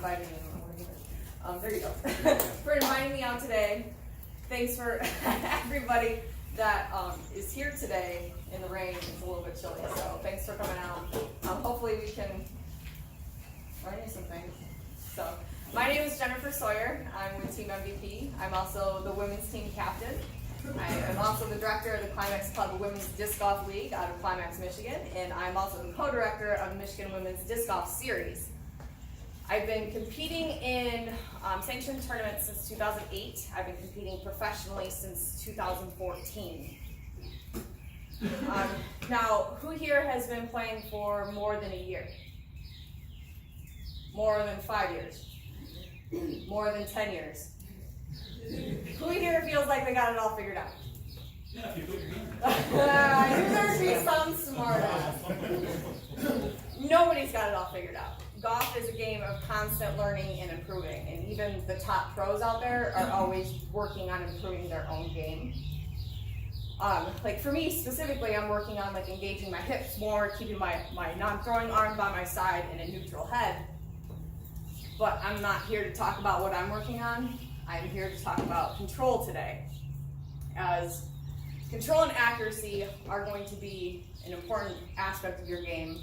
inviting me. There you go. For inviting me out today. Thanks for everybody that is here today in the rain. It's a little bit chilly, so thanks for coming out. Hopefully we can learn you some things. So, my name is Jennifer Sawyer. I'm with Team MVP. I'm also the women's team captain. I am also the director of the Climax Club Women's Disc Golf League out of Climax, Michigan, and I'm also the co-director of the Michigan Women's Disc Golf Series. I've been competing in sanctioned tournaments since 2008. I've been competing professionally since 2014. Now, who here has been playing for more than a year? More than 5 years? More than 10 years? Who here feels like they got it all figured out? Yeah, if you put your hand. I knew there'd be some smart ass. Nobody's got it all figured out. Golf is a game of constant learning and improving, and even the top pros out there are always working on improving their own game. Like for me specifically, I'm working on like engaging my hips more, keeping my non-throwing arm by my side and a neutral head. But I'm not here to talk about what I'm working on. I'm here to talk about control today, as control and accuracy are going to be an important aspect of your game.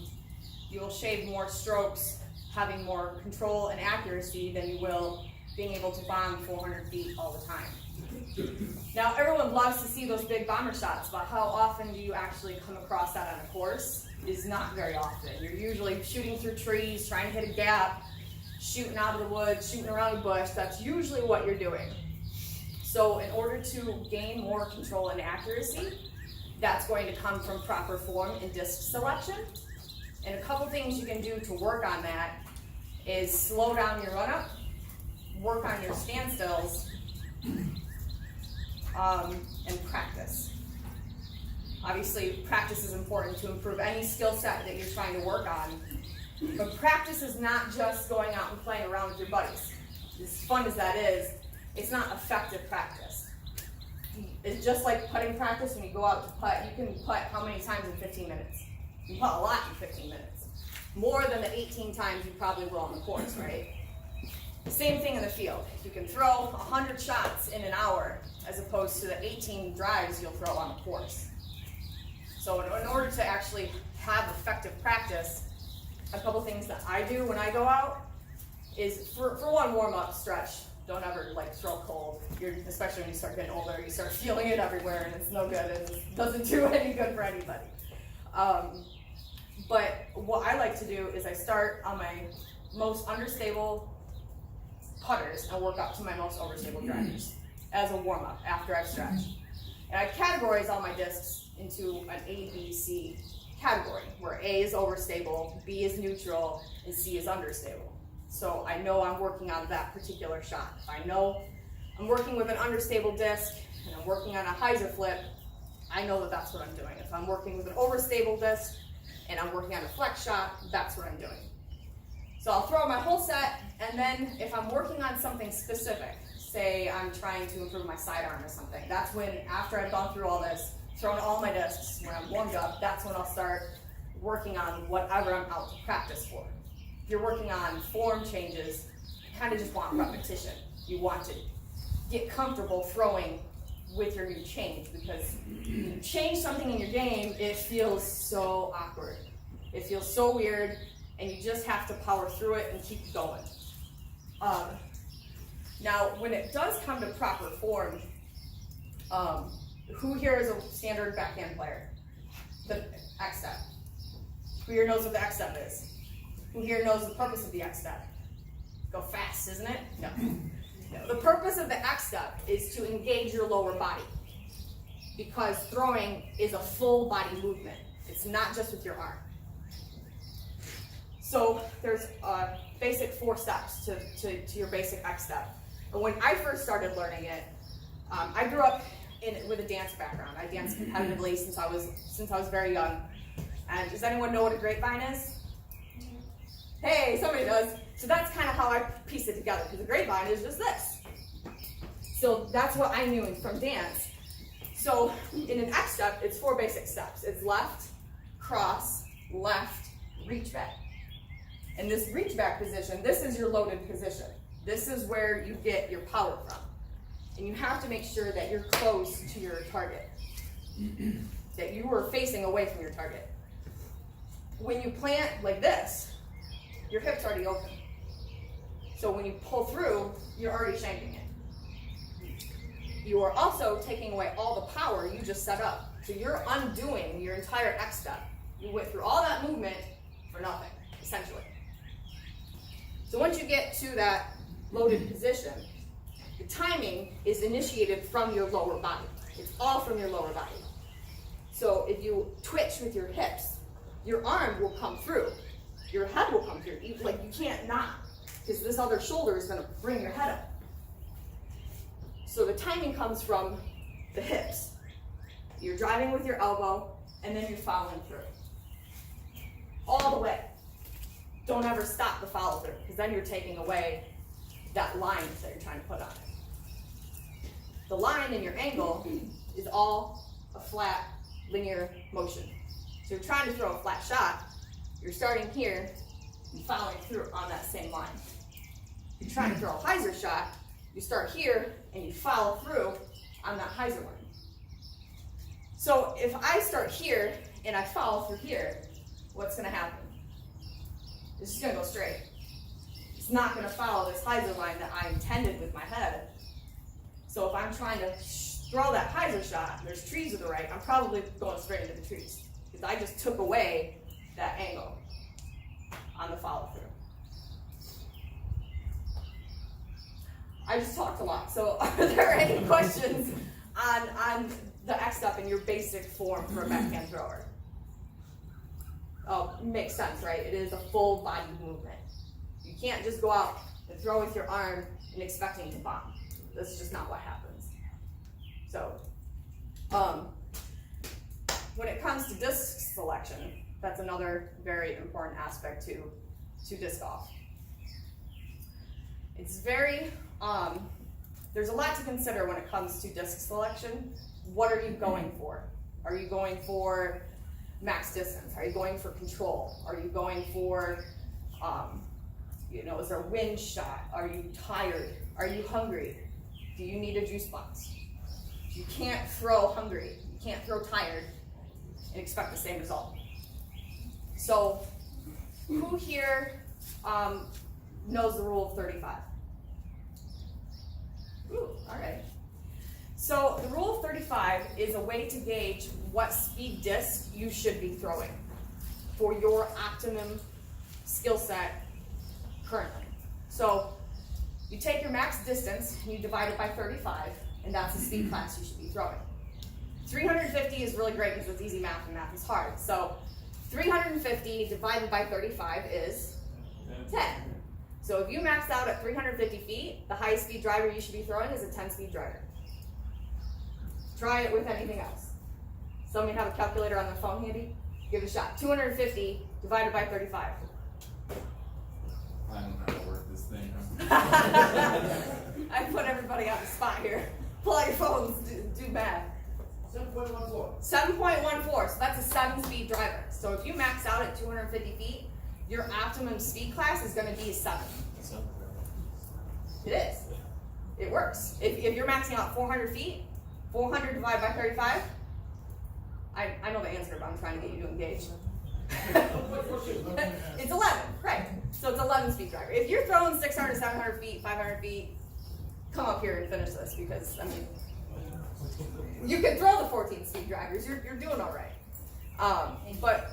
You will shave more strokes having more control and accuracy than you will being able to bomb 400 feet all the time. Now, everyone loves to see those big bomber shots, but how often do you actually come across that on a course? Is not very often. You're usually shooting through trees, trying to hit a gap, shooting out of the woods, shooting around a bush. That's usually what you're doing. So in order to gain more control and accuracy, that's going to come from proper form and disc selection. And a couple things you can do to work on that is slow down your run-up, work on your standstills, and practice. Obviously, practice is important to improve any skill set that you're trying to work on. But practice is not just going out and playing around with your buddies. As fun as that is, it's not effective practice. It's just like putting practice. When you go out to putt, you can putt how many times in 15 minutes? You putt a lot in 15 minutes. More than the 18 times you probably will on the course, right? Same thing in the field. You can throw 100 shots in an hour as opposed to the 18 drives you'll throw on the course. So in order to actually have effective practice, a couple things that I do when I go out is, for one, warm-up stretch. Don't ever like throw cold. Especially when you start getting older, you start feeling it everywhere, and it's no good, and it doesn't do any good for anybody. But what I like to do is I start on my most understable putters and work up to my most overstable drivers as a warm-up after I've stretched. And I categorize all my discs into an A, B, C category, where A is overstable, B is neutral, and C is understable. So I know I'm working on that particular shot. If I know I'm working with an understable disc and I'm working on a hyzer flip, I know that that's what I'm doing. If I'm working with an overstable disc and I'm working on a flex shot, that's what I'm doing. So I'll throw my whole set, and then if I'm working on something specific, say I'm trying to improve my sidearm or something, that's when, after I've gone through all this, thrown all my discs, when I'm warmed up, that's when I'll start working on whatever I'm out to practice for. If you're working on form changes, you kind of just want repetition. You want to get comfortable throwing with your new change, because when you change something in your game, it feels so awkward. It feels so weird, and you just have to power through it and keep going. Now, when it does come to proper form, who here is a standard backhand player? The X step. Who here knows what the X step is? Who here knows the purpose of the X step? Go fast, isn't it? No. No. The purpose of the X step is to engage your lower body, because throwing is a full body movement. It's not just with your arm. So there's basic 4 steps to your basic X step. And when I first started learning it, I grew up with a dance background. I danced competitively since I was very young. And does anyone know what a grapevine is? Hey, somebody does. So that's kind of how I pieced it together, because a grapevine is just this. So that's what I knew from dance. So in an X step, it's 4 basic steps. It's left, cross, left, reach back. And this reach back position, this is your loaded position. This is where you get your power from. And you have to make sure that you're close to your target, that you are facing away from your target. When you plant like this, your hip's already open. So when you pull through, you're already shanking it. You are also taking away all the power you just set up. So you're undoing your entire X step. You went through all that movement for nothing, essentially. So once you get to that loaded position, the timing is initiated from your lower body. It's all from your lower body. So if you twitch with your hips, your arm will come through. Your head will come through. You can't not, because this other shoulder is going to bring your head up. So the timing comes from the hips. You're driving with your elbow, and then you're following through. All the way. Don't ever stop the follow through, because then you're taking away that line that you're trying to put on it. The line in your angle is all a flat, linear motion. So you're trying to throw a flat shot, you're starting here and following through on that same line. If you're trying to throw a hyzer shot, you start here and you follow through on that hyzer line. So if I start here and I follow through here, what's going to happen? It's just going to go straight. It's not going to follow this hyzer line that I intended with my head. So if I'm trying to throw that hyzer shot, and there's trees to the right, I'm probably going straight into the trees, because I just took away that angle on the follow through. I just talked a lot, so are there any questions on the X step in your basic form for a backhand thrower? Oh, makes sense, right? It is a full body movement. You can't just go out and throw with your arm and expecting to bomb. That's just not what happens. So, when it comes to disc selection, that's another very important aspect to disc golf. It's very, there's a lot to consider when it comes to disc selection. What are you going for? Are you going for max distance? Are you going for control? Are you going for, is there a wind shot? Are you tired? Are you hungry? Do you need a juice box? You can't throw hungry. You can't throw tired and expect the same result. So, who here knows the rule of 35? Ooh, all right. So the rule of 35 is a way to gauge what speed disc you should be throwing for your optimum skill set currently. So you take your max distance and you divide it by 35, and that's the speed class you should be throwing. 350 is really great because it's easy math and math is hard. So 350 divided by 35 is 10. So if you max out at 350 feet, the highest speed driver you should be throwing is a 10-speed driver. Try it with anything else. Somebody have a calculator on their phone handy? Give it a shot. 250 divided by 35. I don't know how to work this thing. I put everybody on the spot here. Pull out your phones, do math. 7.14. 7.14, so that's a 7-speed driver. So if you max out at 250 feet, your optimum speed class is going to be a 7. It is. It works. If you're maxing out 400 feet, 400 divided by 35, I know the answer, but I'm trying to get you to engage. It's 11, right. So it's 11 speed driver. If you're throwing 600, 700 feet, 500 feet, come up here and finish this, because, I mean, you can throw the 14 speed drivers, you're doing all right. But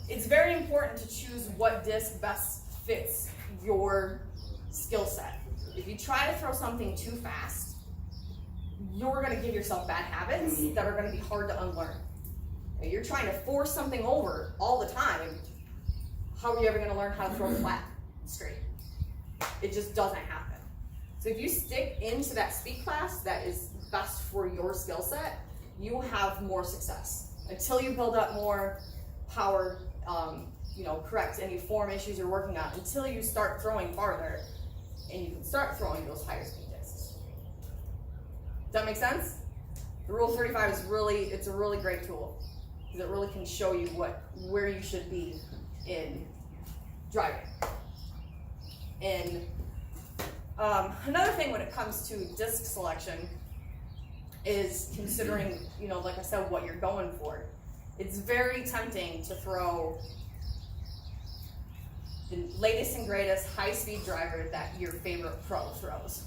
it's very important to choose what disc best fits your skill set. If you try to throw something too fast, you're going to give yourself bad habits that are going to be hard to unlearn. If you're trying to force something over all the time, how are you ever going to learn how to throw flat and straight? It just doesn't happen. So if you stick into that speed class that is best for your skill set, you have more success. Until you build up more power, correct any form issues you're working on, until you start throwing farther and you can start throwing those higher speed discs. Does that make sense? The Rule 35 is it's a really great tool, because it really can show you where you should be in driving. And another thing when it comes to disc selection is considering, like I said, what you're going for. It's very tempting to throw the latest and greatest high-speed driver that your favorite pro throws.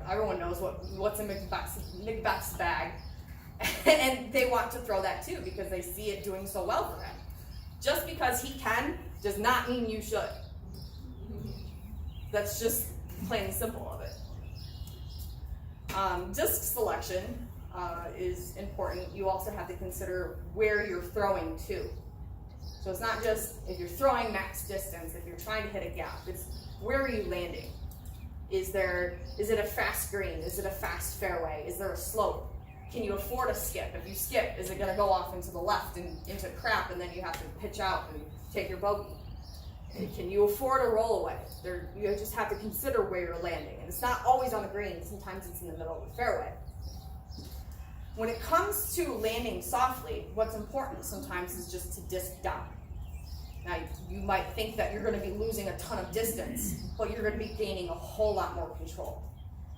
Everyone knows what's in Macbeth's bag, and they want to throw that too because they see it doing so well for them. Just because he can does not mean you should. That's just plain and simple of it. Disc selection is important. You also have to consider where you're throwing to. So it's not just if you're throwing max distance, if you're trying to hit a gap, it's where are you landing? Is it a fast green? Is it a fast fairway? Is there a slope? Can you afford a skip? If you skip, is it gonna go off into the left and into crap and then you have to pitch out and take your bogey? Can you afford a roll away? You just have to consider where you're landing. And it's not always on the green, sometimes it's in the middle of the fairway. When it comes to landing softly, what's important sometimes is just to disc down. Now, you might think that you're going to be losing a ton of distance, but you're going to be gaining a whole lot more control.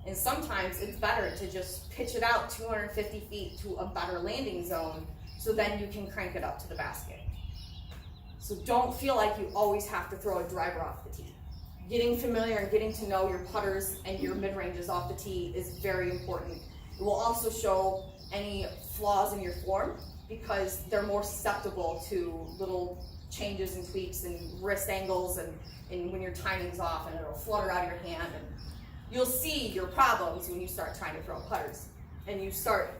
And sometimes it's better to just pitch it out 250 feet to a better landing zone, so then you can crank it up to the basket. So don't feel like you always have to throw a driver off the tee. Getting familiar and getting to know your putters and your mid-ranges off the tee is very important. It will also show any flaws in your form because they're more susceptible to little changes and tweaks and wrist angles and when your timing's off, and it'll flutter out of your hand, and you'll see your problems when you start trying to throw putters. And you start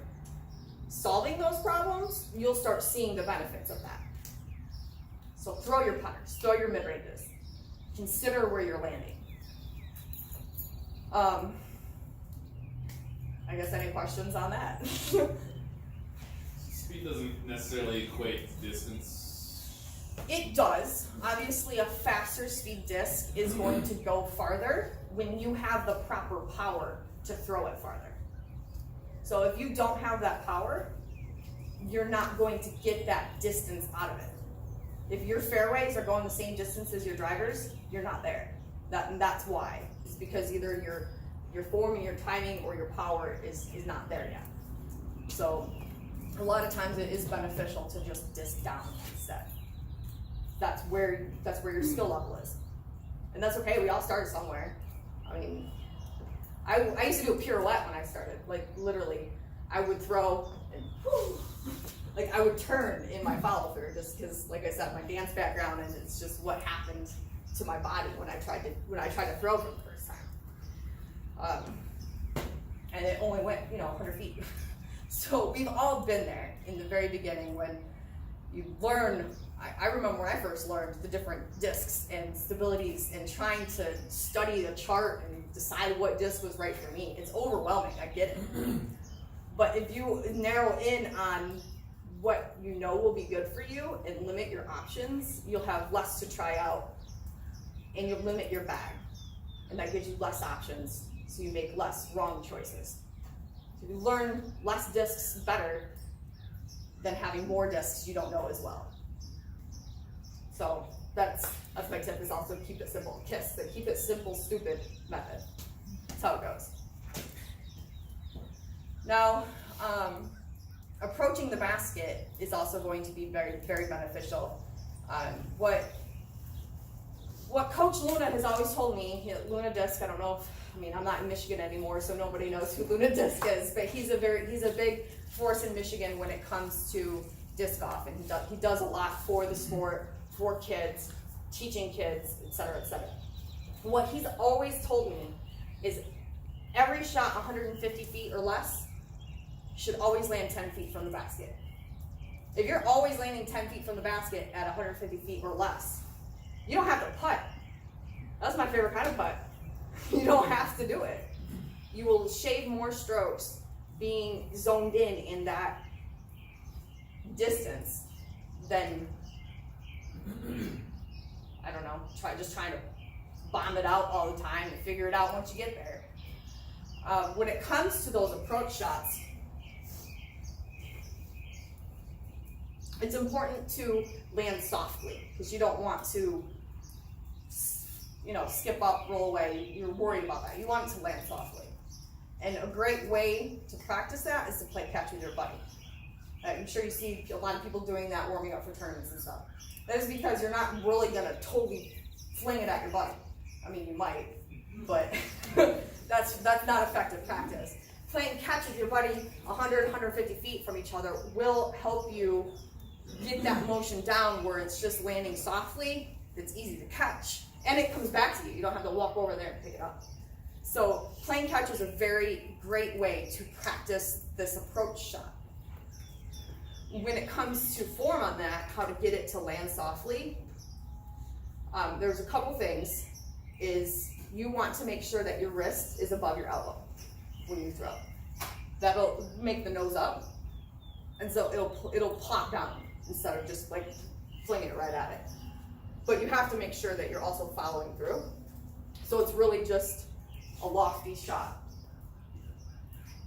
solving those problems, you'll start seeing the benefits of that. So throw your putters, throw your mid-ranges. Consider where you're landing. I guess any questions on that? Speed doesn't necessarily equate to distance. It does. Obviously, a faster speed disc is going to go farther when you have the proper power to throw it farther. So if you don't have that power, you're not going to get that distance out of it. If your fairways are going the same distance as your drivers, you're not there. That's why. It's because either your form and your timing or your power is not there yet. So a lot of times it is beneficial to just disc down instead. That's where your skill level is. And that's okay, we all started somewhere. I mean, I used to do a pirouette when I started. Like literally, I would throw and whoo, like I would turn in my follow through just because, like I said, my dance background, and it's just what happened to my body when I tried to throw for the first time. And it only went 100 feet. So we've all been there in the very beginning when you learn. I remember when I first learned the different discs and stabilities and trying to study the chart and decide what disc was right for me. It's overwhelming, I get it. But if you narrow in on what you know will be good for you and limit your options, you'll have less to try out and you'll limit your bag. And that gives you less options, so you make less wrong choices. So you learn less discs better than having more discs you don't know as well. So that's my tip, is also keep it simple. KISS, the keep it simple, stupid method. That's how it goes. Now, approaching the basket is also going to be very, very beneficial. What Coach Luna has always told me, Luna Disc, I don't know if, I'm not in Michigan anymore, so nobody knows who Luna Disc is, but he's a big force in Michigan when it comes to disc golf, and he does a lot for the sport, for kids, teaching kids, etc., etc. What he's always told me is every shot 150 feet or less should always land 10 feet from the basket. If you're always landing 10 feet from the basket at 150 feet or less, you don't have to putt. That's my favorite kind of putt. You don't have to do it. You will shave more strokes being zoned in that distance than, I don't know, just trying to bomb it out all the time and figure it out once you get there. When it comes to those approach shots, it's important to land softly because you don't want to, skip up, roll away, you're worried about that. You want it to land softly. And a great way to practice that is to play catch with your buddy. I'm sure you see a lot of people doing that, warming up for tournaments and stuff. That is because you're not really gonna totally fling it at your buddy. I mean, you might, but that's not effective practice. Playing catch with your buddy 100, 150 feet from each other will help you get that motion down where it's just landing softly, it's easy to catch, and it comes back to you. You don't have to walk over there and pick it up. So playing catch is a very great way to practice this approach shot. When it comes to form on that, how to get it to land softly, there's a couple things. Is you want to make sure that your wrist is above your elbow when you throw. That'll make the nose up, and so it'll plop down instead of just like flinging it right at it. But you have to make sure that you're also following through. So it's really just a lofty shot.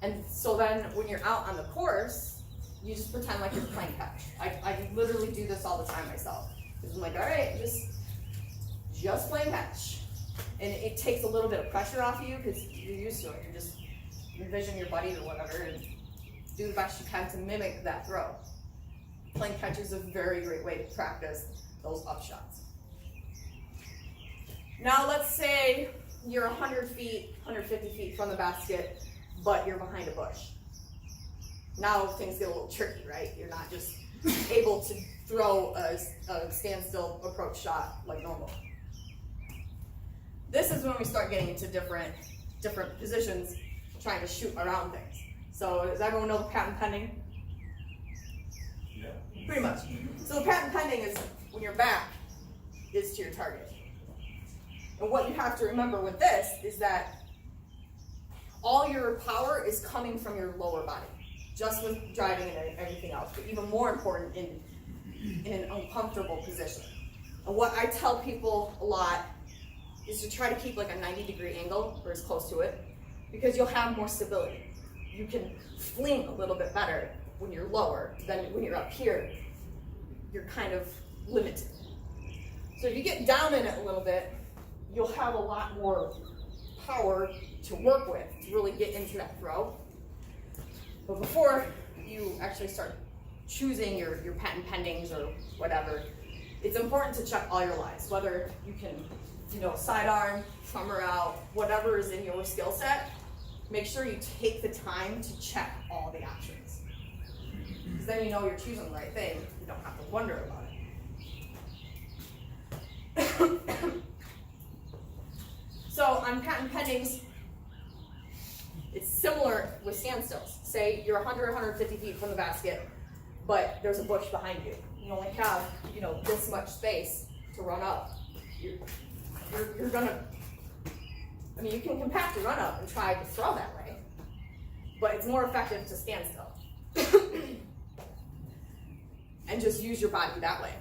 And so then when you're out on the course, you just pretend like you're playing catch. I literally do this all the time myself. Because I'm like, all right, just playing catch. And it takes a little bit of pressure off you because you're used to it. You just envision your buddy or whatever and do the best you can to mimic that throw. Playing catch is a very great way to practice those up shots. Now let's say you're 100 feet, 150 feet from the basket, but you're behind a bush. Now things get a little tricky, right? You're not just able to throw a standstill approach shot like normal. This is when we start getting into different positions, trying to shoot around things. So does everyone know the patent pending? Yeah. Pretty much. So the patent pending is when your back is to your target. And what you have to remember with this is that all your power is coming from your lower body, just with driving and everything else, but even more important in an uncomfortable position. And what I tell people a lot is to try to keep like a 90-degree angle or as close to it, because you'll have more stability. You can fling a little bit better when you're lower than when you're up here. You're kind of limited. So if you get down in it a little bit, you'll have a lot more power to work with to really get into that throw. But before you actually start choosing your patent pendings or whatever, it's important to check all your lies, whether you can sidearm, drummer out, whatever is in your skill set. Make sure you take the time to check all the options. Because then you know you're choosing the right thing. You don't have to wonder about it. So on patent pendings, it's similar with standstills. Say you're 100 or 150 feet from the basket, but there's a bush behind you. You only have this much space to run up. You're gonna, you can compact your run up and try to throw that way, but it's more effective to stand still and just use your body that way.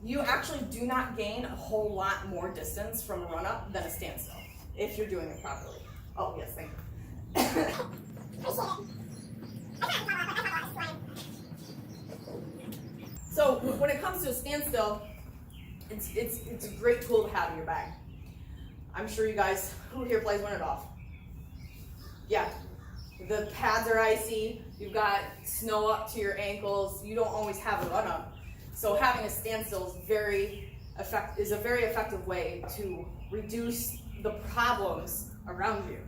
You actually do not gain a whole lot more distance from a run up than a standstill if you're doing it properly. Oh yes, thank you. So when it comes to a standstill, it's a great tool to have in your bag. I'm sure you guys, who here plays Win It Off? Yeah, the pads are icy, you've got snow up to your ankles, you don't always have a run up. So having a standstill is a very effective way to reduce the problems around you.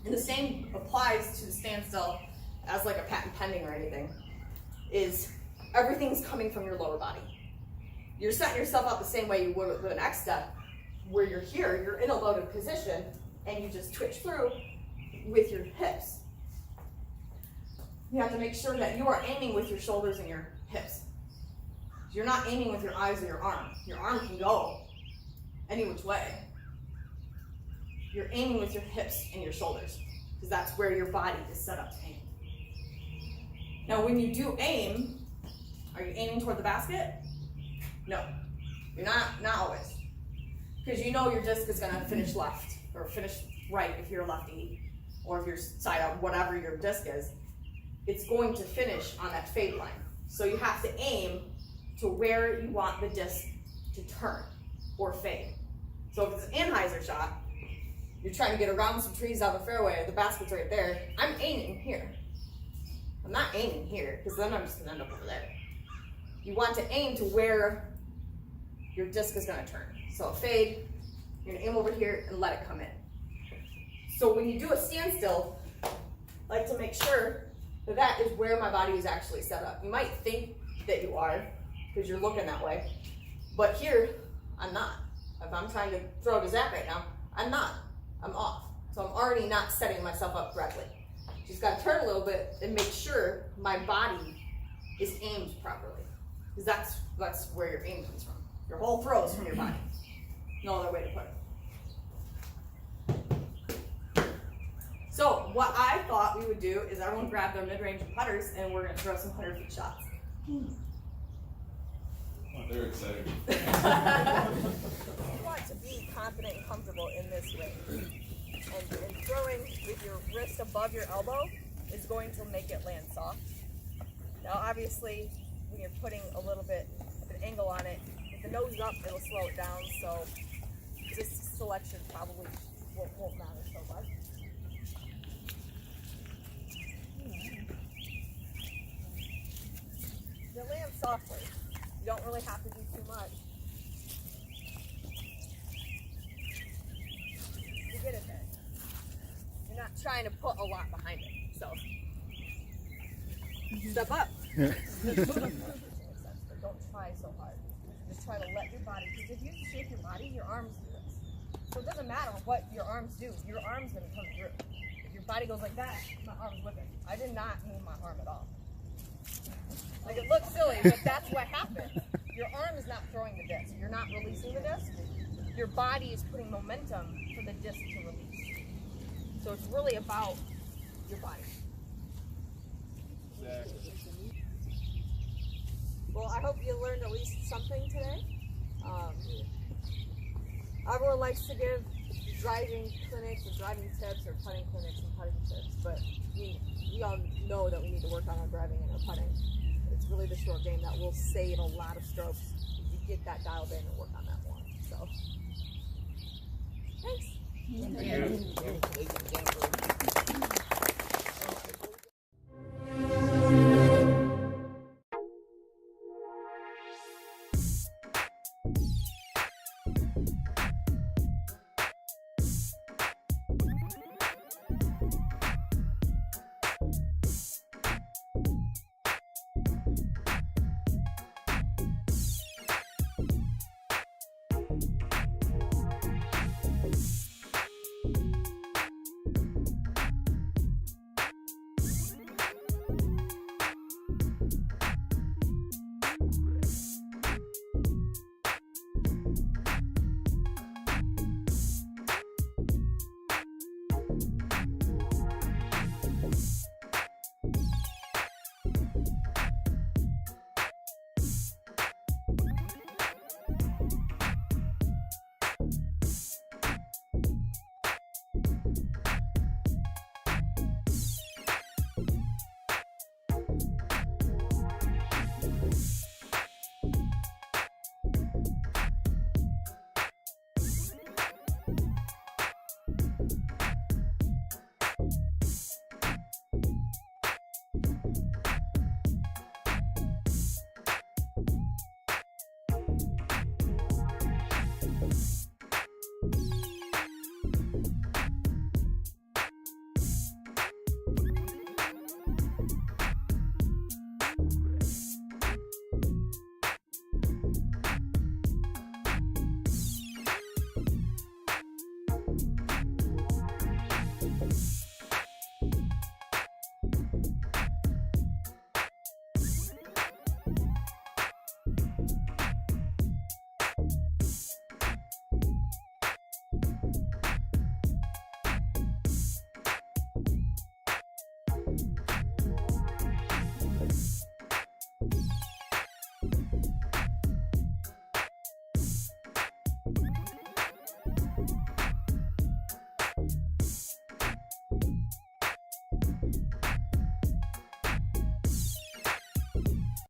And the same applies to the standstill as like a patent pending or anything, is everything's coming from your lower body. You're setting yourself up the same way you would with an X step, where you're here, you're in a loaded position, and you just twitch through with your hips. You have to make sure that you are aiming with your shoulders and your hips. You're not aiming with your eyes or your arm. Your arm can go any which way. You're aiming with your hips and your shoulders, because that's where your body is set up to aim. Now when you do aim, are you aiming toward the basket? No, you're not always. Because you know your disc is gonna finish left, or finish right if you're a lefty, or if you're side up, whatever your disc is, it's going to finish on that fade line. So you have to aim to where you want the disc to turn or fade. So if it's an Anheuser shot, you're trying to get around some trees down the fairway, the basket's right there, I'm aiming here. I'm not aiming here, because then I'm just gonna end up over there. You want to aim to where your disc is gonna turn. So a fade, you're gonna aim over here and let it come in. So when you do a standstill, I like to make sure that that is where my body is actually set up. You might think that you are, because you're looking that way, but here, I'm not. If I'm trying to throw to Zach right now, I'm not. I'm off. So I'm already not setting myself up correctly. Just gotta turn a little bit and make sure my body is aimed properly. Because that's where your aim comes from. Your whole throw is from your body. No other way to put it. So what I thought we would do is everyone grab their mid-range putters and we're gonna throw some 100-foot shots. Oh, they're excited. You want to be confident and comfortable in this range. And throwing with your wrist above your elbow is going to make it land soft. Now obviously, when you're putting a little bit of an angle on it, with the nose up, it'll slow it down, so this selection probably won't matter so much. It lands softly. You don't really have to do too much. You get it there. You're not trying to put a lot behind it, so step up. But don't try so hard. Just try to let your body, because if you shake your body, your arms do this. So it doesn't matter what your arms do, your arm's gonna come through. If your body goes like that, my arm's with it. I did not move my arm at all. Like, it looks silly, but that's what happens. Your arm is not throwing the disc. You're not releasing the disc. Your body is putting momentum for the disc to release. So it's really about your body. Exactly. Well, I hope you learned at least something today. Everyone likes to give driving clinics or driving tips or putting clinics and putting tips, but we all know that we need to work on our driving and our putting. It's really the short game that will save a lot of strokes if you get that dialed in and work on that more. So, thanks. Thank you.